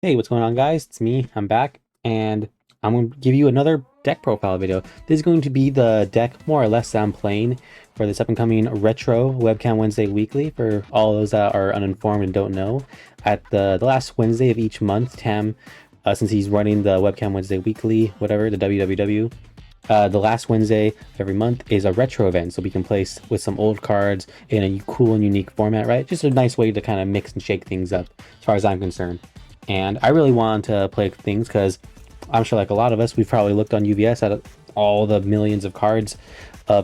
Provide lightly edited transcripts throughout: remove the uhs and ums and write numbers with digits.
Hey, what's going on, guys? It's me. I'm back, and I'm going to give you another deck profile video. This is going to be the deck, more or less, that I'm playing for this up-and-coming Retro Webcam Wednesday Weekly. For all those that are uninformed and don't know, at the last Wednesday of each month, Tam, since he's running the Webcam Wednesday Weekly, whatever, the WWW, the last Wednesday of every month is a retro event, so we can play with some old cards in a cool and unique format, right? Just a nice way to kind of mix and shake things up, as far as I'm concerned. And I really wanted to play things because I'm sure, like a lot of us, we've probably looked on UVS at all the millions of cards,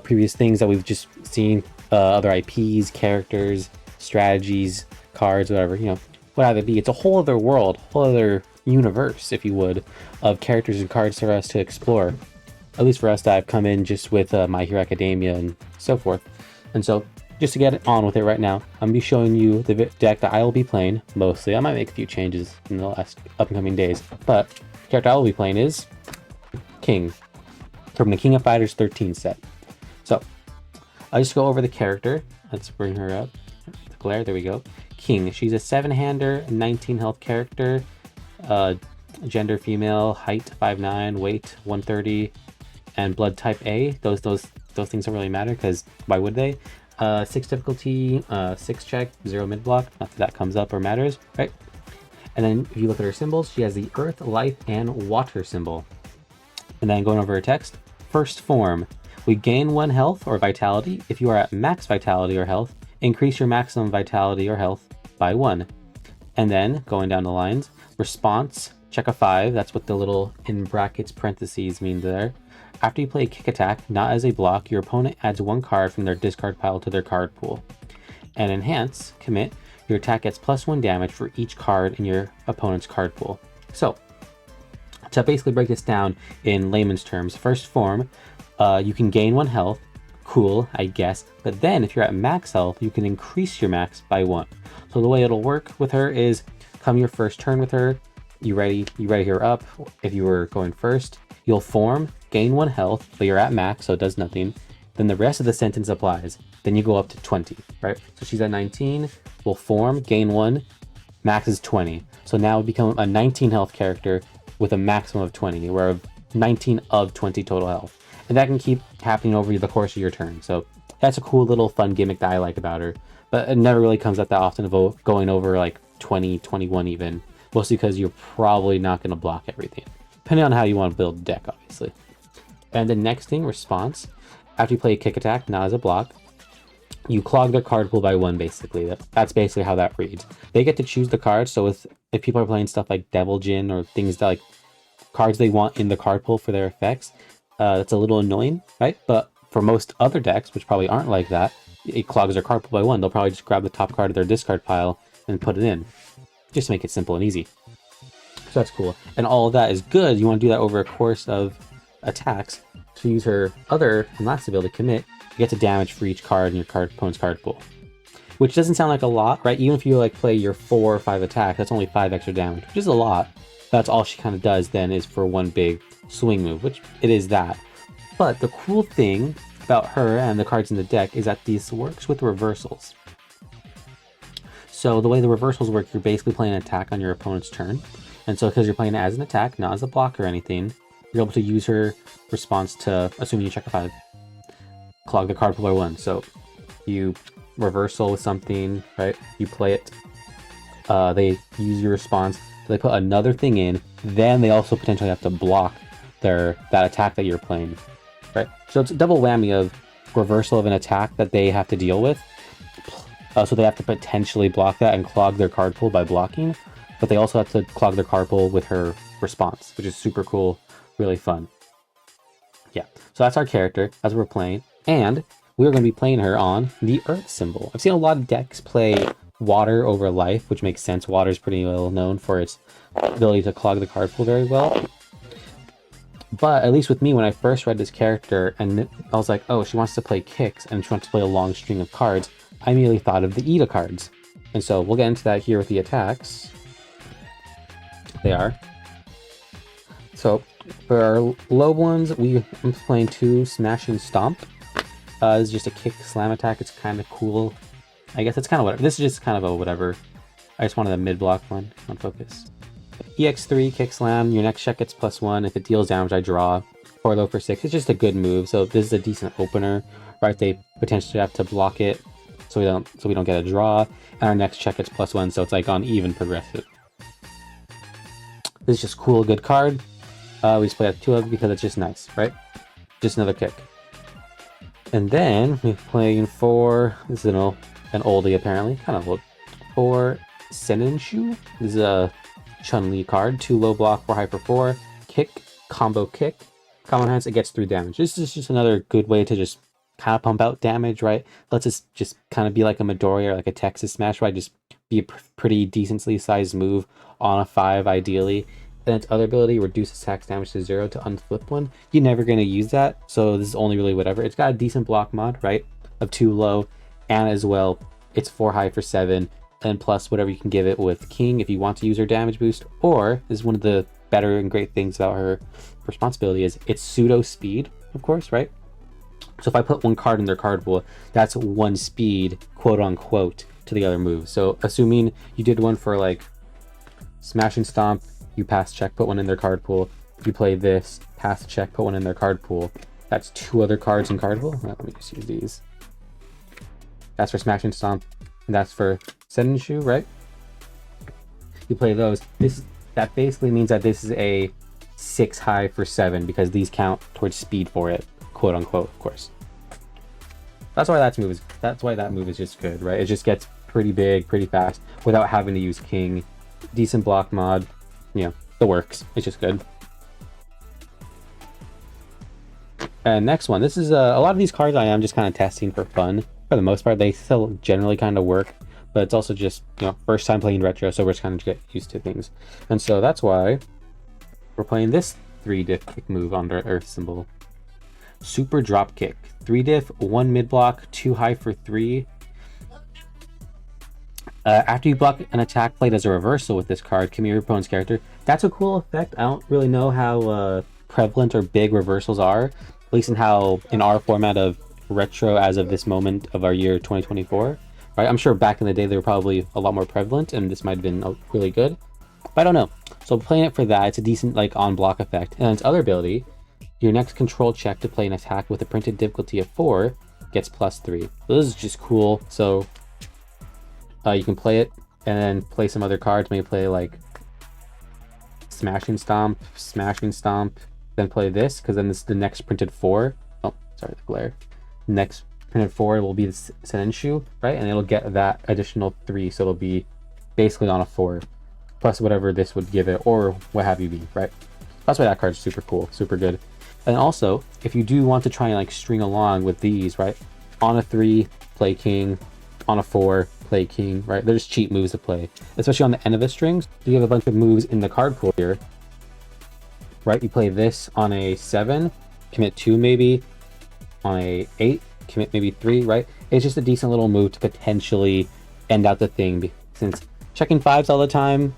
previous things that we've just seen, other IPs, characters, strategies, cards, whatever, what have it be. It's a whole other world, whole other universe, if you would, of characters and cards for us to explore. At least for us that have come in just with My Hero Academia and so forth. And so, just to get on with it right now, I'm going to be showing you the deck that I will be playing, mostly. I might make a few changes in the last up-and-coming days, but the character I will be playing is King, from the King of Fighters 13 set. So, I'll just go over the character. Let's bring her up. The glare, there we go. King, she's a 7-hander, 19 health character, gender female, height 5'9", weight 130, and blood type A. Those things don't really matter, because why would they? 6 difficulty, 6 check, 0 mid block. Not that that comes up or matters, right? And then if you look at her symbols, she has the earth, life, and water symbol. And then going over her text, first form. We gain 1 health or vitality. If you are at max vitality or health, increase your maximum vitality or health by 1. And then going down the lines, response, check a 5. That's what the little in brackets parentheses mean there. After you play a kick attack, not as a block, your opponent adds 1 card from their discard pile to their card pool. And enhance, commit, your attack gets +1 damage for each card in your opponent's card pool. So, to basically break this down in layman's terms, first form, you can gain 1 health, cool, I guess, but then if you're at max health, you can increase your max by 1. So the way it'll work with her is, come your first turn with her, you ready her up. If you were going first, you'll form, gain 1 health, but you're at max, so it does nothing. Then the rest of the sentence applies. Then you go up to 20, right? So she's at 19, will form, gain 1, max is 20. So now become a 19 health character with a maximum of 20, where 19 of 20 total health. And that can keep happening over the course of your turn. So that's a cool little fun gimmick that I like about her. But it never really comes up that often of going over like 20, 21 even. Mostly because you're probably not going to block everything. Depending on how you want to build a deck, obviously. And the next thing, response. After you play a kick attack, not as a block, you clog their card pool by 1, basically. That's basically how that reads. They get to choose the cards, so if people are playing stuff like Devil Jin or things that like cards they want in the card pool for their effects, that's a little annoying, right? But for most other decks, which probably aren't like that, it clogs their card pool by 1. They'll probably just grab the top card of their discard pile and put it in. Just to make it simple and easy. So that's cool. And all of that is good. You want to do that over a course of attacks. To use her other and last ability, commit, you get to damage for each card in your opponent's card pool. Which doesn't sound like a lot, right? Even if you like play your 4 or 5 attack, that's only 5 extra damage, which is a lot. That's all she kind of does then, is for 1 big swing move, which it is that. But the cool thing about her and the cards in the deck is that this works with reversals. So the way the reversals work, you're basically playing an attack on your opponent's turn. And so because you're playing it as an attack, not as a block or anything, you're able to use her response to, assuming you check a 5, clog the card pool by 1. So you reversal with something, right? You play it. They use your response. So they put another thing in. Then they also potentially have to block that attack that you're playing, right? So it's a double whammy of reversal of an attack that they have to deal with. So they have to potentially block that and clog their card pool by blocking, but they also have to clog their card pool with her response, which is super cool, really fun. Yeah, so that's our character as we're playing, and we're going to be playing her on the earth symbol. I've seen a lot of decks play water over life, which makes sense. Water is pretty well known for its ability to clog the card pool very well. But at least with me, when I first read this character, and I was like, oh, she wants to play kicks, and she wants to play a long string of cards, I immediately thought of the Ida cards. And so we'll get into that here with the attacks. They are. So for our low ones, I'm playing 2 Smash and Stomp. This is just a kick slam attack. It's kind of cool. I guess it's kind of whatever. This is just kind of a whatever. I just wanted a mid block one on focus. EX3, kick slam, your next check gets +1. If it deals damage, I draw. 4 low for 6. It's just a good move, so this is a decent opener, right? They potentially have to block it, so we don't get a draw. And our next check gets +1, so it's like on even progressive. This is just cool, good card. We just play out 2 of it because it's just nice, right? Just another kick. And then we're playing for, this is an oldie apparently, kind of old, for Senenshu. This is a Chun-Li card. 2 low block, 4 high for 4. Kick, combo kick. Combo enhance, it gets 3 damage. This is just another good way to just kind of pump out damage, right? Let's just kind of be like a Midoriya or like a Texas Smash, right? Just be a pretty decently sized move on a 5 ideally. Then its other ability, reduces attack damage to 0 to unflip one. You're never going to use that, so this is only really whatever. It's got a decent block mod, right? Of 2 low, and as well, it's 4 high for 7, and plus whatever you can give it with King if you want to use her damage boost. Or, this is one of the better and great things about her responsibility, is it's pseudo speed, of course, right? So if I put 1 card in their card pool, that's 1 speed, quote unquote, to the other move. So assuming you did one for like Smash and Stomp, you pass check, put 1 in their card pool. If you play this, pass check, put 1 in their card pool. That's 2 other cards in card pool. Let me just use these. That's for Smash and Stomp, and that's for Senenshu, right? You play those. That basically means that this is a 6 high for 7 because these count towards speed for it, quote unquote, of course. That's why that move is just good, right? It just gets pretty big, pretty fast without having to use King. Decent block mod. Yeah, the works. It's just good. And next one. This is a lot of these cards I am just kind of testing for fun. For the most part, they still generally kind of work, but it's also just, first time playing retro, so we're just kind of get used to things. And so that's why we're playing this 3-diff kick move on the Earth symbol. Super drop kick. 3-diff, 1 mid block, 2 high for 3. After you block an attack played as a reversal with this card, commit your opponent's character. That's a cool effect. I don't really know how prevalent or big reversals are, at least in our format of retro as of this moment of our year 2024. Right? I'm sure back in the day they were probably a lot more prevalent, and this might have been really good. But I don't know. So playing it for that, it's a decent on block effect. And its other ability, your next control check to play an attack with a printed difficulty of 4 gets +3. So this is just cool. So you can play it and then play some other cards. Maybe play like Smashing Stomp, then play this, because then this is the next printed 4. Oh, sorry, the glare. Next printed 4 will be the Senenshu, right? And it'll get that additional 3, so it'll be basically on a 4, plus whatever this would give it, or what have you be, right? That's why that card's super cool, super good. And also, if you do want to try and string along with these, right? On a 3, play King. On a 4, play King, right? They're just cheap moves to play, especially on the end of the strings. You have a bunch of moves in the card pool here, right? You play this on a 7, commit 2 maybe. On a 8, commit maybe 3, right? It's just a decent little move to potentially end out the thing, since checking 5s all the time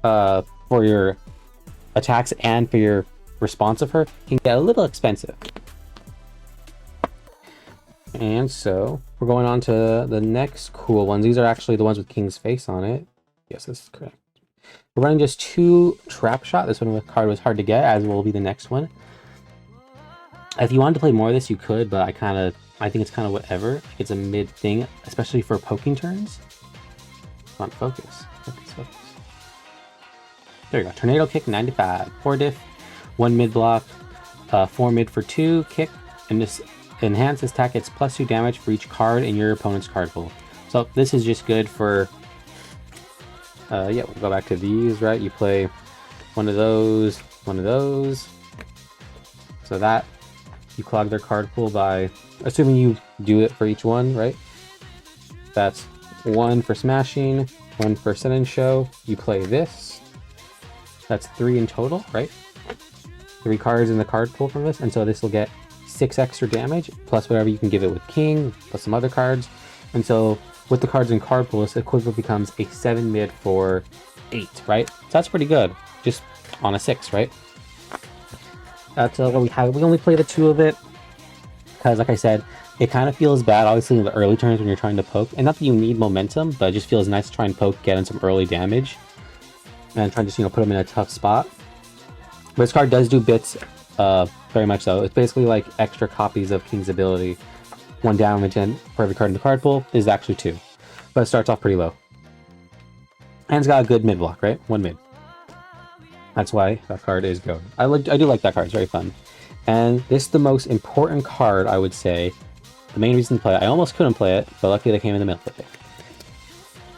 for your attacks and for your response of her can get a little expensive. And so we're going on to the next cool ones. These are actually the ones with King's face on it. Yes, this is correct. We're running just 2 Trap Shot. This one with card was hard to get, as will be the next one. If you wanted to play more of this, you could, but I think it's kind of whatever. It's a mid thing, especially for poking turns. Come on, focus. There you go. Tornado Kick 95. 4 diff, 1 mid block, 4 mid for 2 kick, and this enhance this attack gets +2 damage for each card in your opponent's card pool. So this is just good for yeah, we'll go back to these, right? You play one of those, so that you clog their card pool by, assuming you do it for each one, right? That's 1 for smashing, 1 for Senenshu. You play this. That's 3 in total, right? 3 cards in the card pool from this, and so this will get 6 extra damage, plus whatever you can give it with King, plus some other cards. And so with the cards in card pool, this equivalent becomes a 7 mid for 8, right? So that's pretty good, just on a 6, right? That's what we have. We only play the 2 of it, because like I said, it kind of feels bad, obviously, in the early turns when you're trying to poke. And not that you need momentum, but it just feels nice to try and poke, get in some early damage. and try to just, put them in a tough spot. But this card does do bits, very much so. It's basically like extra copies of King's ability. 1 damage and for every card in the card pool is actually 2. But it starts off pretty low. And it's got a good mid block, right? 1 mid. That's why that card is good. I do like that card. It's very fun. And this is the most important card, I would say. The main reason to play it. I almost couldn't play it, but luckily they came in the middle of it.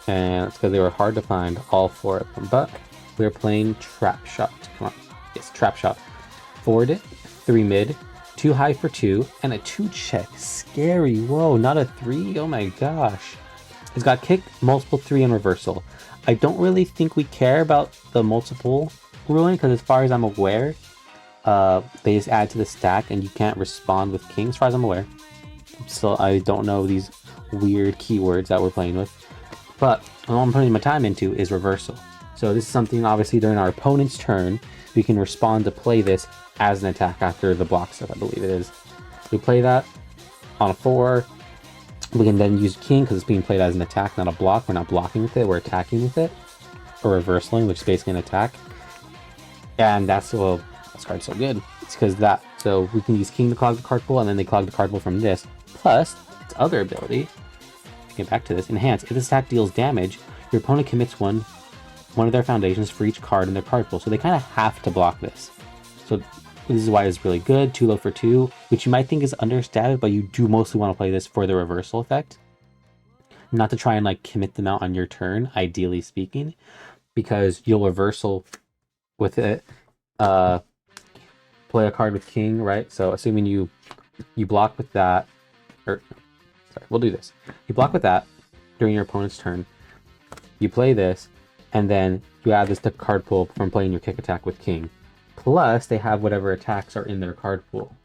And it's because they were hard to find, all 4 of them. But we were playing Trap Shot. Come on. Yes, Trap Shot. 4 dip, 3 mid, 2 high for 2, and a 2 check. Scary. Whoa, not a 3? Oh my gosh. It's got kick, multiple 3, and reversal. I don't really think we care about the multiple ruling, because as far as I'm aware, they just add to the stack and you can't respond with king, as far as I'm aware. Still, I don't know these weird keywords that we're playing with. But what I'm putting my time into is reversal. So this is something, obviously, during our opponent's turn, we can respond to play this as an attack after the block stuff, I believe it is. We play that on a 4. We can then use king because it's being played as an attack, not a block. We're not blocking with it, we're attacking with it. Or reversaling, which is basically an attack. And that's, well, this card's so good. It's because that. So we can use king to clog the card pool, and then they clog the card pool from this. Plus, its other ability, get back to this, enhance. If this attack deals damage, your opponent commits one of their foundations for each card in their card pool. So they kind of have to block this. So this is why it's really good. 2 low for 2, which you might think is understated, but you do mostly want to play this for the reversal effect. Not to try and like commit them out on your turn, ideally speaking, because you'll reversal with it, play a card with king, right? So assuming you block with that, or sorry, we'll do this. You block with that during your opponent's turn. You play this, and then you add this to card pool from playing your kick attack with king. Plus, they have whatever attacks are in their card pool,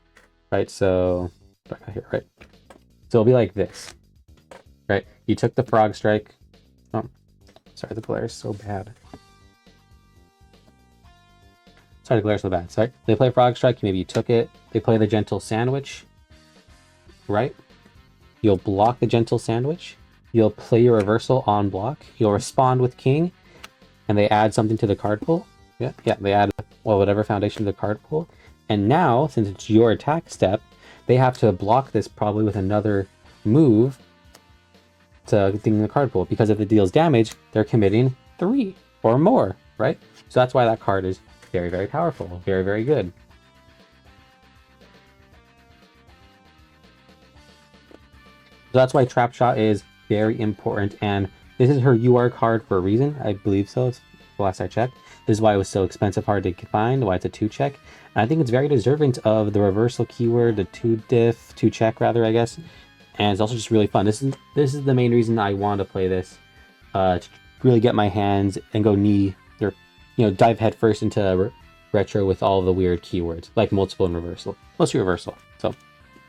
right? So back out here, right? So it'll be like this, right? You took the frog strike. Oh, sorry, the glare is so bad. Sorry, the glare is so bad. Sorry. They play frog strike. Maybe you took it. They play the gentle sandwich, right? You'll block the gentle sandwich. You'll play your reversal on block. You'll respond with king, and they add something to the card pool. Yeah, they add, well, whatever foundation to the card pool. And now, since it's your attack step, they have to block this probably with another move to thing in the card pool. Because if it deals damage, they're committing 3 or more, right? So that's why that card is very, very powerful. Very, very good. So that's why Trap Shot is very important, and this is her UR card for a reason. I believe so. It's the last I checked. This is why it was so expensive, hard to find, why it's a 2 check. And I think it's very deserving of the reversal keyword, the 2 check rather, I guess. And it's also just really fun. This is the main reason I want to play this, to really get my hands and go knee, or dive headfirst into retro with all the weird keywords like multiple and reversal, mostly reversal. So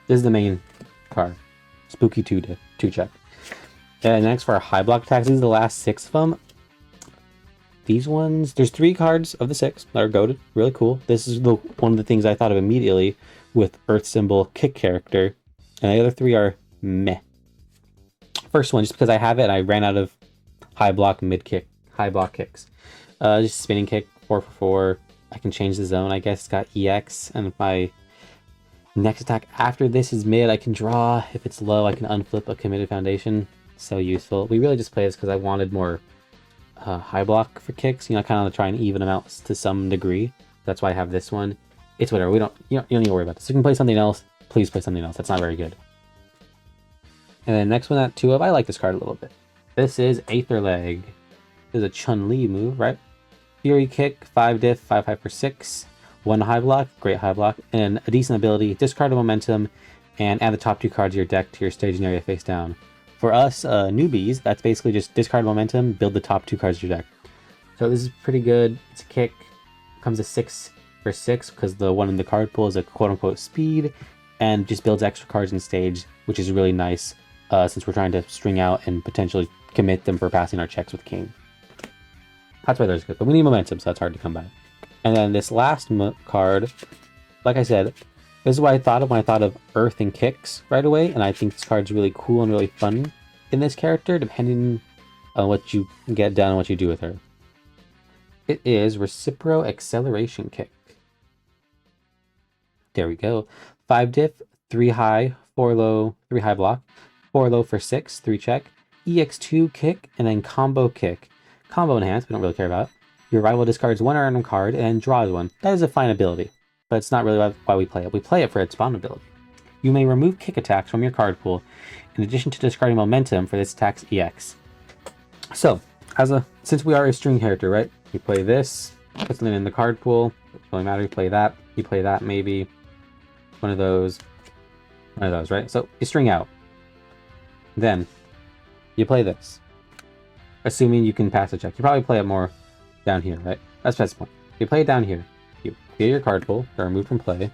this is the main card. Spooky 2 check. And next for our high block attacks, these are the last 6 of them. These ones, there's 3 cards of the 6 that are goated. Really cool. This is one of the things I thought of immediately with Earth Symbol kick character. And the other 3 are meh. First one, just because I have it and I ran out of high block kicks. Just spinning kick, 4 for 4. I can change the zone, I guess. It's got EX, and if my next attack after this is mid, I can draw. If it's low, I can unflip a committed foundation. So useful. We really just play this because I wanted more high block for kicks. Kind of try and even them out to some degree. That's why I have this one. It's whatever. You don't need to worry about this. You can play something else. Please play something else. That's not very good. And then next one that 2 of, I like this card a little bit. This is Aether Leg. This is a Chun-Li move, right? Fury kick, 5 diff, 5 high for 6. 1 high block, great high block, and a decent ability. Discard a momentum, and add the top 2 cards of your deck to your staging area face down. For us newbies, that's basically just discard momentum, build the top 2 cards of your deck. So this is pretty good. It's a kick. Comes to 6 for 6 because the one in the card pool is a quote-unquote speed, and just builds extra cards in stage, which is really nice since we're trying to string out and potentially commit them for passing our checks with king. That's why there's good, but we need momentum, so that's hard to come by. And then this last card, like I said, this is what I thought of when I thought of Earth and Kicks right away, and I think this card's really cool and really fun in this character, depending on what you get done and what you do with her. It is Recipro Acceleration Kick. There we go. 5 diff, 3 high, 4 low, 3 high block, 4 low for 6, 3 check, EX2 kick, and then combo kick. Combo enhanced, we don't really care about. Your rival discards 1 random card and draws 1. That is a fine ability, but it's not really why we play it. We play it for its spawn ability. You may remove kick attacks from your card pool, in addition to discarding momentum for this attack's EX. So, since we are a string character, right? You play this, put something in the card pool, it doesn't really matter, you play that maybe. One of those, right? So you string out. Then you play this. Assuming you can pass a check. You probably play it more down here, right? That's the point. You play it down here. You clear your card pool, they're removed from play.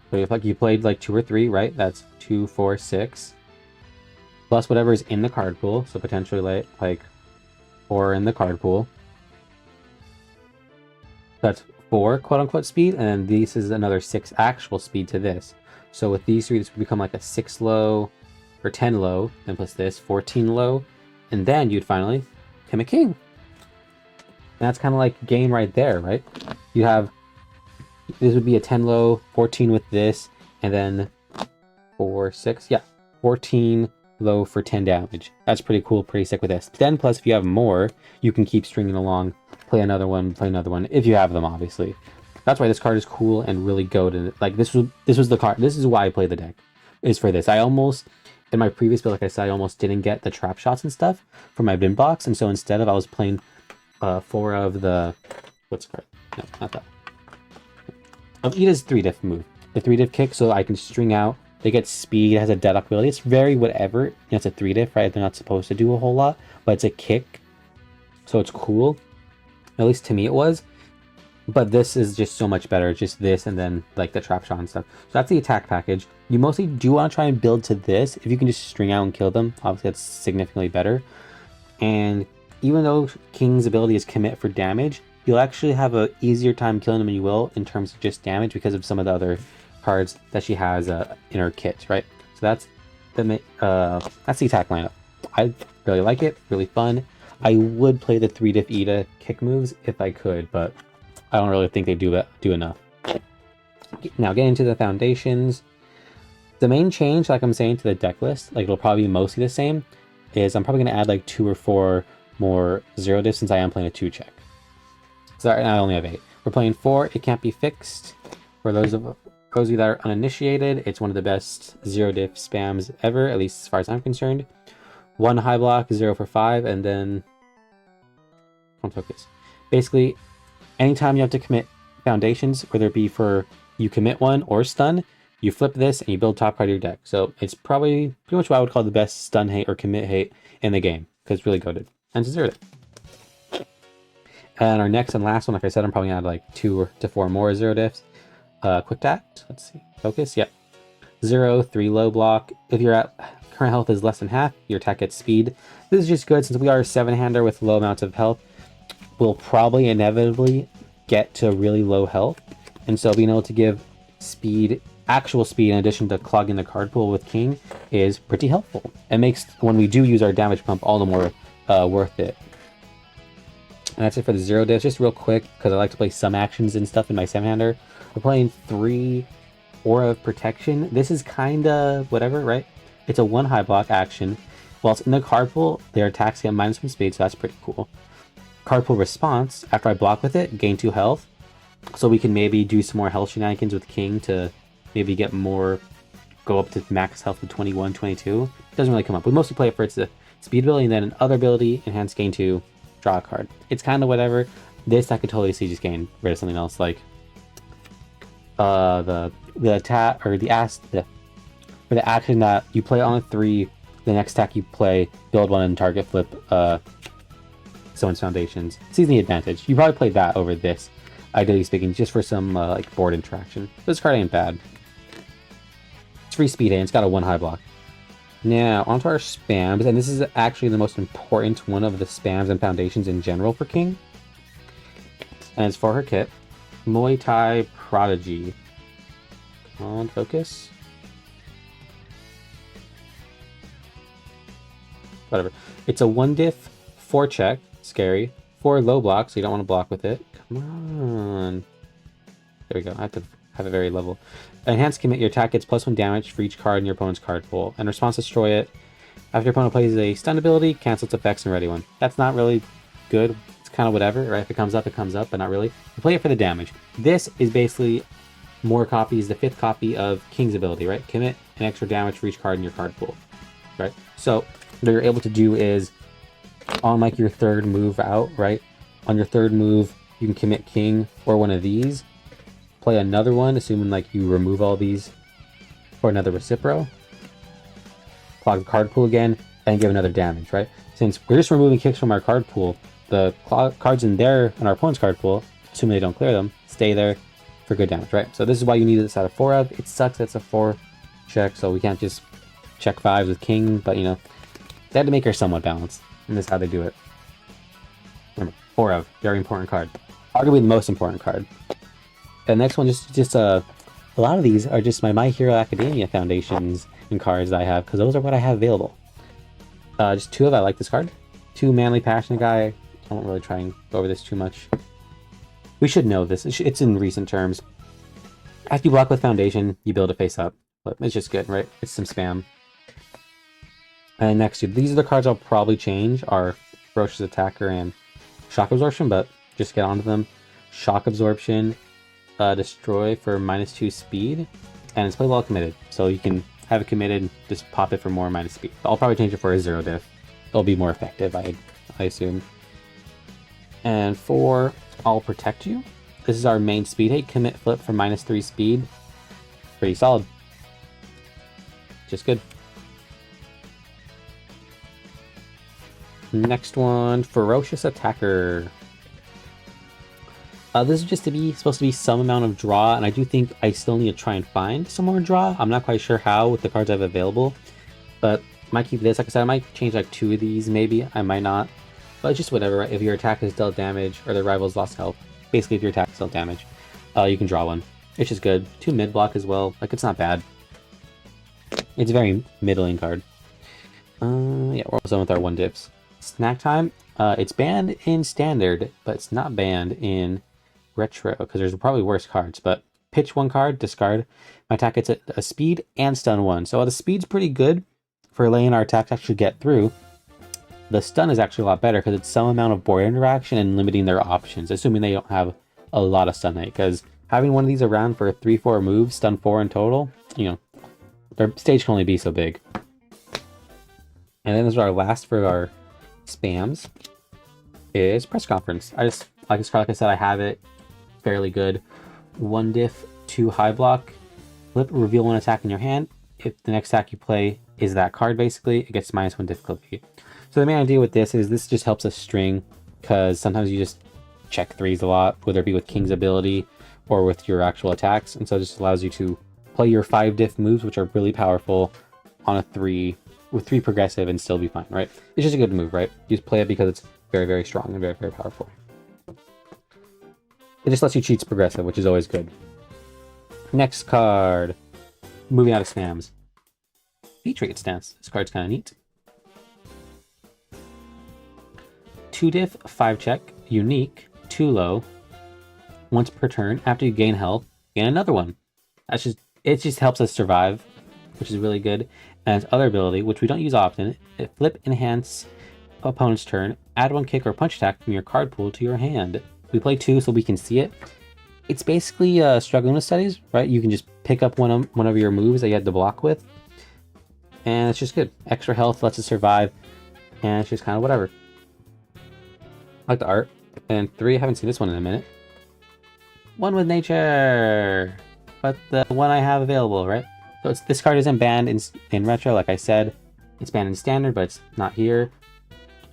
So you played like 2 or 3, right? That's 2, 4, 6. Plus whatever is in the card pool. So potentially like 4 in the card pool. That's 4 quote-unquote speed, and then this is another 6 actual speed to this. So with these 3, this would become like a 6 low, or 10 low, then plus this, 14 low, and then you'd finally commit king. And that's kind of like game right there, right? You have, this would be a 10 low, 14 with this, and then 4, 6, yeah, 14 low for 10 damage. That's pretty cool, pretty sick with this. Then plus if you have more, you can keep stringing along, play another one, if you have them, obviously. That's why this card is cool and really goated. Like this was the card. This is why I play the deck. Is for this. I almost, in my previous build, like I said, I almost didn't get the trap shots and stuff for my bin box, and so instead of I was playing 4 of the, what's the card? No, not that. Of Ida's 3 diff move, the 3 diff kick, so I can string out. They get speed, it has a dead ability. It's very whatever. You know, it's a 3 diff, right? They're not supposed to do a whole lot, but it's a kick, so it's cool. At least to me it was. But this is just so much better. Just this and then like the trap shot and stuff. So that's the attack package. You mostly do want to try and build to this. If you can just string out and kill them, obviously that's significantly better. And even though King's ability is commit for damage, you'll actually have a easier time killing them than you will in terms of just damage because of some of the other cards that she has in her kit, right? So that's the attack lineup. I really like it, really fun. I would play the 3 diff Ida kick moves if I could, but I don't really think they do enough. Now getting into the foundations. The main change, like I'm saying, to the deck list, like it'll probably be mostly the same, is I'm probably going to add like 2 or 4 more 0 diff since I am playing a 2 check. So right now I only have 8. We're playing 4, it can't be fixed. For those of you that are uninitiated, it's one of the best 0 diff spams ever, at least as far as I'm concerned. 1 high block, 0 for 5, and then on focus. Basically, anytime you have to commit foundations, whether it be for you commit 1 or stun, you flip this and you build top card of your deck. So it's probably pretty much what I would call the best stun hate or commit hate in the game, because it's really goated. And it's 0 diff. And our next and last one, like I said, I'm probably gonna add like 2 to 4 more 0 diffs. Quick tact, let's see, focus, yep. 0, 3 low block. If you're at current health is less than half, your attack gets speed. This is just good since we are a 7-hander with low amounts of health. We'll probably inevitably get to really low health, and so being able to give speed, actual speed, in addition to clogging the card pool with King is pretty helpful. It makes when we do use our damage pump all the more worth it. And that's it for the 0 diff. Just real quick, because I like to play some actions and stuff in my 7-hander. We're playing 3 Aura of Protection. This is kinda whatever, right? It's a 1 high block action. While it's in the card pool, their attacks get -1 speed, so that's pretty cool. Card pool response, after I block with it, gain 2 health. So we can maybe do some more health shenanigans with King to maybe get more, go up to max health of 21, 22. It doesn't really come up. We mostly play it for its speed ability, and then an other ability, enhance gain 2, draw a card. It's kind of whatever. This I could totally see just getting rid of something else, like the attack, or for the action that you play on a 3, the next attack you play, build 1 and target flip someone's foundations. Season the advantage. You probably play that over this, ideally speaking, just for some like board interaction. This card ain't bad. It's free speed and it's got a 1 high block. Now onto our spams, and this is actually the most important one of the spams and foundations in general for King. And it's for her kit. Muay Thai Prodigy. Come on, focus. Whatever. It's a 1 diff, 4 check, scary, 4 low blocks, so you don't want to block with it. Come on. There we go. I have to have it very level. Enhanced commit, your attack gets +1 damage for each card in your opponent's card pool. And response, destroy it. After your opponent plays a stun ability, cancel its effects and ready one. That's not really good. It's kind of whatever, right? If it comes up, but not really. You play it for the damage. This is basically more copies, the 5th copy of King's ability, right? Commit an extra damage for each card in your card pool, right? So what you're able to do is on like your 3rd move out, right? On your 3rd move, you can commit King or one of these. Play another one, assuming like you remove all these for another Recipro. Clog the card pool again, and give another damage, right? Since we're just removing kicks from our card pool, the cards in our opponent's card pool, assuming they don't clear them, stay there for good damage, right? So this is why you need this out of 4 of. It sucks that's a 4 check, so we can't just check 5s with King, but you know, they had to make her somewhat balanced, and this is how they do it. Remember, 4 of, very important card. Arguably the most important card. The next one, a lot of these are just my My Hero Academia foundations and cards I have, because those are what I have available. Just 2 of, I like this card. 2 Manly Passionate Guy. I won't really try and go over this too much. We should know this. It's in recent terms. After you block with Foundation, you build a face up. But it's just good, right? It's some spam. And next, these are the cards I'll probably change, are Ferocious Attacker and Shock Absorption, but just get onto them. Shock Absorption, destroy for -2 speed, and it's playable committed. So you can have it committed, just pop it for more -, speed. I'll probably change it for a 0 diff. It'll be more effective, I assume. And 4, I'll Protect You. This is our main speed hate. Commit flip for -3 speed. Pretty solid. Just good. Next one, Ferocious Attacker. This is just supposed to be some amount of draw, and I do think I still need to try and find some more draw. I'm not quite sure how with the cards I have available, but I might keep this. Like I said, I might change like 2 of these, maybe. I might not. But just whatever, right? If your attack has dealt damage or the rival's lost health, basically if your attack has dealt damage, you can draw one. It's just good. 2 mid block as well. Like, it's not bad. It's a very middling card. Yeah, we're almost done with our 1 dips. Snack Time. It's banned in Standard, but it's not banned in Retro, because there's probably worse cards. But pitch 1 card, discard. My attack gets a speed and stun 1. So the speed's pretty good for letting our attacks actually get through. The stun is actually a lot better because it's some amount of board interaction and limiting their options, assuming they don't have a lot of stun hate. Because having one of these around for 3-4 moves, stun 4 in total, you know, their stage can only be so big. And then this is our last for our spams, is Press Conference. I just like this card. Like I said, I have it. Fairly good. 1 diff, 2 high block. Flip, reveal 1 attack in your hand. If the next attack you play is that card, basically, it gets -1 difficulty. So the main idea with this is this just helps us string, because sometimes you just check 3s a lot, whether it be with King's ability or with your actual attacks. And so it just allows you to play your 5 diff moves, which are really powerful, on a 3, with 3 progressive and still be fine, right? It's just a good move, right? You just play it because it's very, very strong and very, very powerful. It just lets you cheat progressive, which is always good. Next card. Moving out of spams. Patriot Stance. This card's kind of neat. 2 diff, 5 check, unique, 2 low. Once per turn, after you gain health, gain another one. It just helps us survive, which is really good. And its other ability, which we don't use often, it flip enhance opponent's turn, add 1 kick or punch attack from your card pool to your hand. We play 2 so we can see it. It's basically struggling with studies, right? You can just pick up one of your moves that you had to block with, and it's just good. Extra health lets us survive, and it's just kind of whatever. I like the art. And 3, I haven't seen this one in a minute. 1 with Nature, but the one I have available, right? So this card isn't banned in Retro, like I said. It's banned in Standard, but it's not here.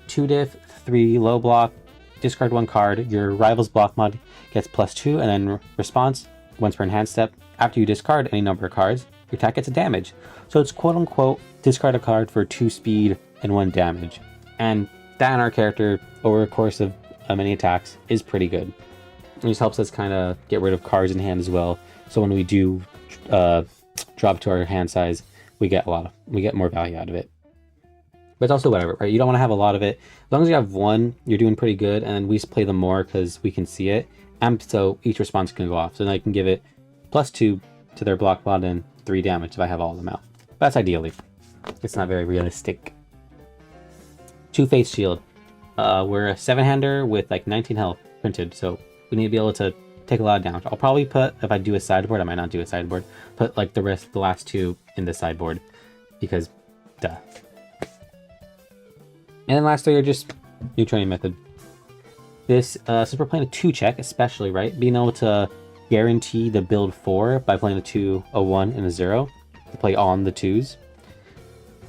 2 diff, 3 low block. Discard 1 card. Your rival's block mod gets +2, and then response, once per enhanced step. After you discard any number of cards, your attack gets a damage. So it's quote unquote discard a card for 2 speed and 1 damage. And that in our character, over the course of many attacks, is pretty good. It just helps us kind of get rid of cards in hand as well. So when we do drop to our hand size, we get more value out of it. But it's also whatever, right? You don't want to have a lot of it. As long as you have one, you're doing pretty good, and we just play them more because we can see it. And so each response can go off. So then I can give it +2 to their block mod and 3 damage if I have all of them out. That's ideally. It's not very realistic. 2-Face Shield. We're a 7-hander with like 19 health printed, so we need to be able to take a lot of damage. I'll probably put, if I do a sideboard, I might not do a sideboard, put like the last 2 in the sideboard, because duh. And then last 3 are just new training method. This, since we're playing a 2-check, especially, right? Being able to guarantee the build 4 by playing a 2, a 1, and a 0, to play on the 2s,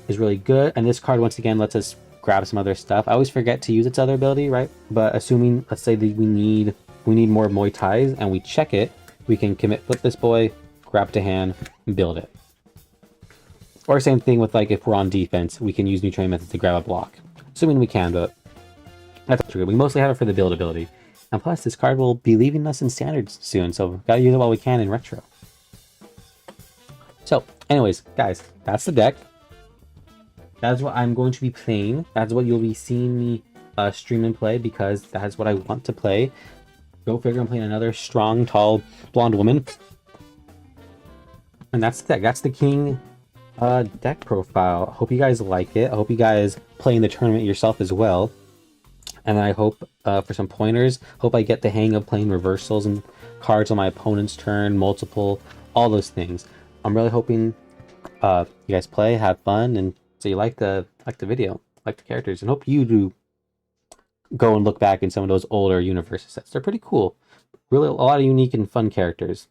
is really good. And this card, once again, lets us grab some other stuff. I always forget to use its other ability, right? But assuming, let's say that we need more Muay Thais, and we check it, we can commit, flip this boy, grab to hand, and build it. Or same thing with, like, if we're on defense, we can use new training methods to grab a block. Assuming we can, but that's true. We mostly have it for the build ability. And plus, this card will be leaving us in standards soon, so gotta use it while we can in retro. So, anyways, guys, that's the deck. That's what I'm going to be playing. That's what you'll be seeing me stream and play, because that's what I want to play. Go figure, I'm playing another strong, tall, blonde woman. And that's the deck. That's the King deck profile. Hope you guys like it. I hope you guys play in the tournament yourself as well. And I hope for some pointers, hope I get the hang of playing reversals and cards on my opponent's turn, multiple, all those things. I'm really hoping you guys play, have fun, and so you like the video, like the characters, and hope you do go and look back in some of those older Universus sets. They're pretty cool. Really, a lot of unique and fun characters.